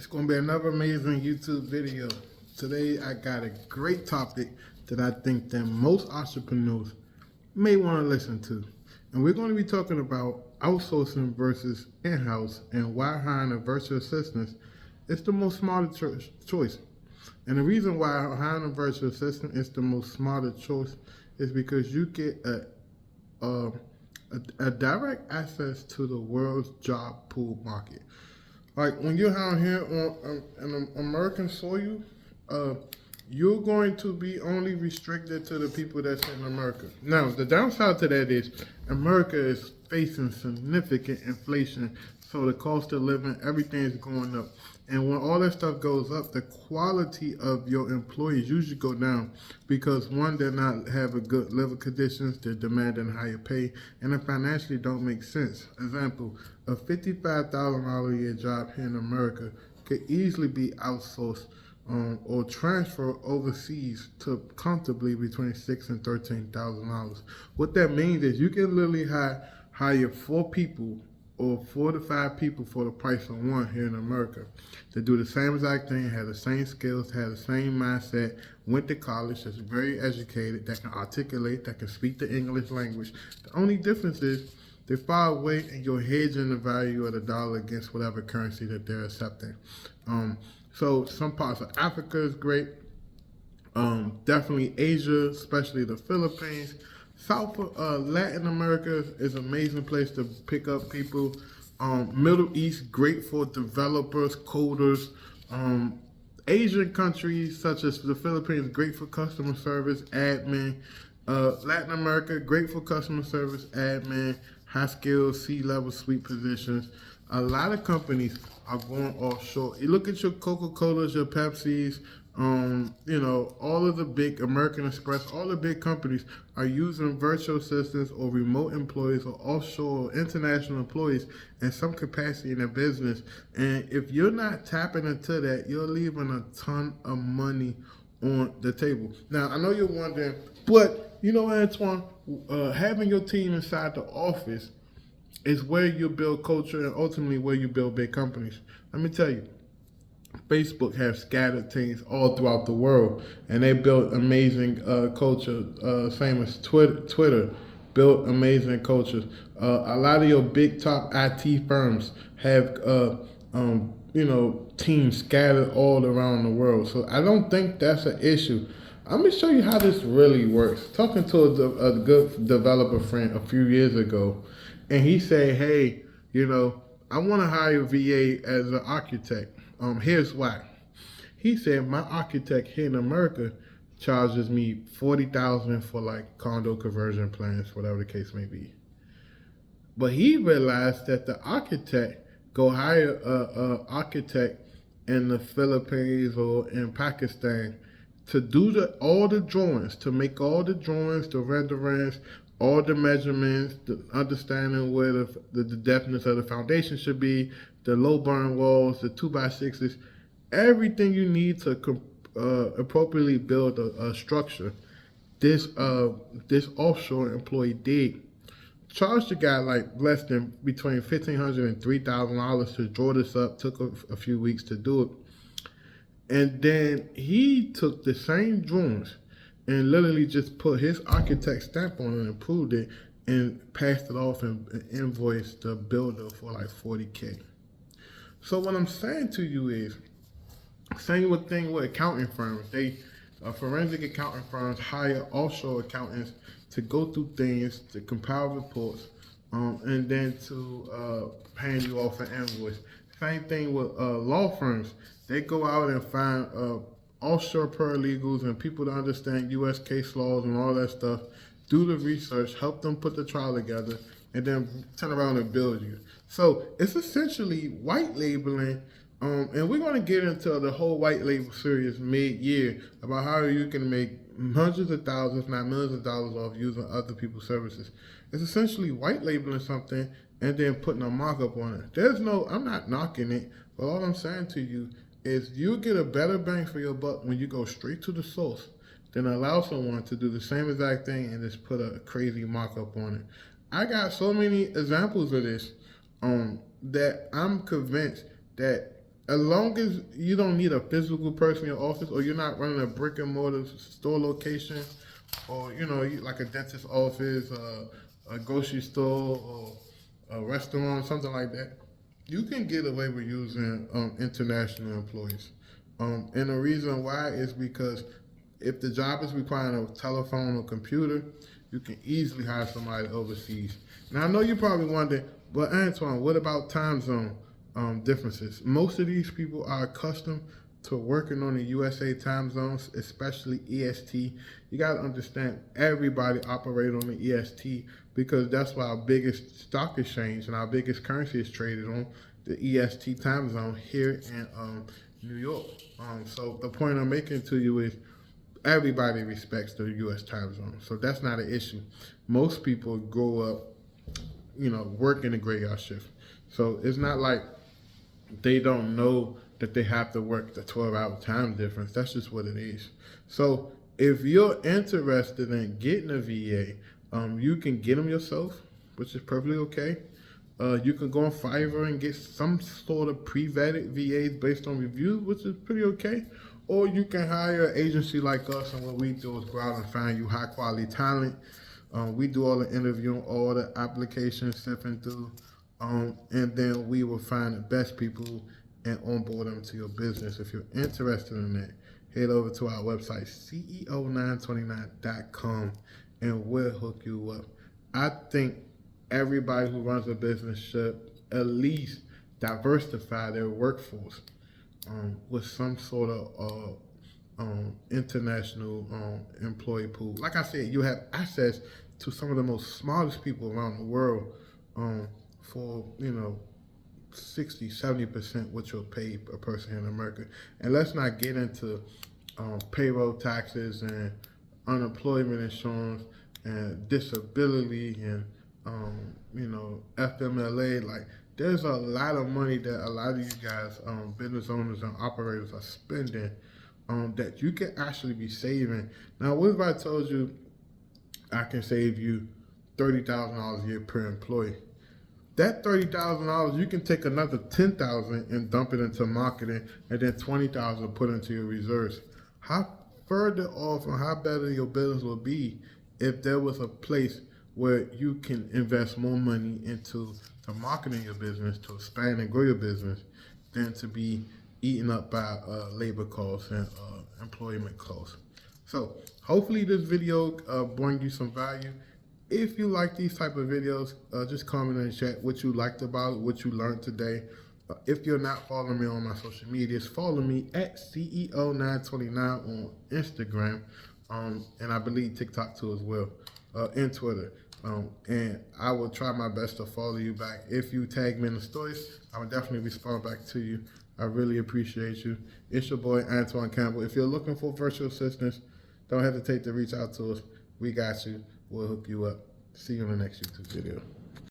It's going to be another amazing YouTube video. Today I got a great topic that I think that most entrepreneurs may want to listen to. And we're going to be talking about outsourcing versus in-house and why hiring a virtual assistant is the most smarter choice. And the reason why hiring a virtual assistant is the most smarter choice is because you get a direct access to the world's job pool market. Like when you're out here on American soil, you're going to be only restricted to the people that's in America. Now, the downside to that is America is facing significant inflation, so the cost of living, everything is going up. And when all that stuff goes up, the quality of your employees usually go down because one, they're not having good living conditions, they're demanding higher pay, and it financially don't make sense. Example, a $55,000 a year job here in America could easily be outsourced or transfer overseas to comfortably between $6,000 and $13,000. What that means is you can literally hire 4 people or 4 to 5 people for the price of one here in America. They do the same exact thing, have the same skills, have the same mindset, went to college, that's very educated, that can articulate, that can speak the English language. The only difference is they're far away and you're hedging the value of the dollar against whatever currency that they're accepting. So some parts of Africa is great. Definitely Asia, especially the Philippines. South Latin America is an amazing place to pick up people. Middle East, great for developers, coders. Asian countries such as the Philippines, great for customer service, admin. Latin America, great for customer service, admin, high skills, C-level suite positions. A lot of companies are going offshore. You look at your Coca-Colas, your Pepsis, all of the big American Express, all the big companies are using virtual assistants or remote employees or offshore or international employees in some capacity in their business. And if you're not tapping into that, you're leaving a ton of money on the table. Now, I know you're wondering, but you know, Antoine, having your team inside the office is where you build culture and ultimately where you build big companies. Let me tell you, Facebook has scattered teams all throughout the world, and they built amazing culture. Same as Twitter built amazing cultures. A lot of your big top IT firms have teams scattered all around the world. So I don't think that's an issue. I'm gonna show you how this really works. Talking to a good developer friend a few years ago, and he said, "Hey, I want to hire a VA as an architect. Here's why." He said, "My architect here in America charges me $40,000 for like condo conversion plans, whatever the case may be." But he realized that the architect go hire a architect in the Philippines or in Pakistan to do all the drawings, to make all the drawings, the renderings, all the measurements, the understanding where the depthness of the foundation should be, the low burn walls, the 2x6s, everything you need to appropriately build a structure. This offshore employee did. Charged the guy like less than between $1,500 and $3,000 to draw this up. Took a few weeks to do it. And then he took the same drawings and literally just put his architect stamp on it and approved it and passed it off and invoiced the builder for like $40K. So what I'm saying to you is, same thing with accounting firms. Forensic accounting firms hire offshore accountants to go through things, to compile reports, and then to paying you off an invoice. Same thing with law firms. They go out and find offshore paralegals and people to understand U.S. case laws and all that stuff, do the research, help them put the trial together, and then turn around and bill you. So it's essentially white labeling, and we're going to get into the whole white label series mid-year about how you can make hundreds of thousands, if not millions of dollars off using other people's services. It's essentially white labeling something and then putting a markup on it. I'm not knocking it, but all I'm saying to you is you get a better bang for your buck when you go straight to the source than allow someone to do the same exact thing and just put a crazy markup on it. I got so many examples of this that I'm convinced that as long as you don't need a physical person in your office, or you're not running a brick and mortar store location, or like a dentist office, a grocery store, or a restaurant, something like that, you can get away with using international employees. And the reason why is because if the job is requiring a telephone or computer, you can easily hire somebody overseas. Now, I know you're probably wondering, but Antoine, what about time zone differences? Most of these people are accustomed to working on the USA time zones, especially EST. You got to understand, everybody operates on the EST because that's why our biggest stock exchange and our biggest currency is traded on the EST time zone here in New York. So the point I'm making to you is everybody respects the US time zone. So that's not an issue. Most people grow up, working a graveyard shift. So it's not like they don't know that they have to work the 12-hour time difference. That's just what it is. So if you're interested in getting a VA, you can get them yourself, which is perfectly okay. You can go on Fiverr and get some sort of pre-vetted VAs based on reviews, which is pretty okay. Or you can hire an agency like us, and what we do is go out and find you high quality talent. We do all the interviewing, all the applications, sifting through, and then we will find the best people and onboard them to your business. If you're interested in that, head over to our website, ceo929.com, and we'll hook you up. I think everybody who runs a business should at least diversify their workforce with some sort of international employee pool. Like I said, you have access to some of the most smartest people around the world for 60-70% what you'll pay a person here in America. And let's not get into payroll taxes and unemployment insurance and disability and FMLA. Like, there's a lot of money that a lot of you guys, business owners and operators, are spending that you can actually be saving. Now, what if I told you I can save you $30,000 a year per employee? That $30,000, you can take another $10,000 and dump it into marketing, and then $20,000 put into your reserves. How further off and how better your business will be if there was a place where you can invest more money into the marketing your business, to expand and grow your business, than to be eaten up by labor costs and employment costs. So hopefully this video brings you some value. If you like these type of videos, just comment in the chat what you liked about it, what you learned today. If you're not following me on my social medias, follow me at CEO929 on Instagram, and I believe TikTok too as well, and Twitter. And I will try my best to follow you back. If you tag me in the stories, I will definitely respond back to you. I really appreciate you. It's your boy, Antoine Campbell. If you're looking for virtual assistants, don't hesitate to reach out to us. We got you. We'll hook you up. See you in the next YouTube video.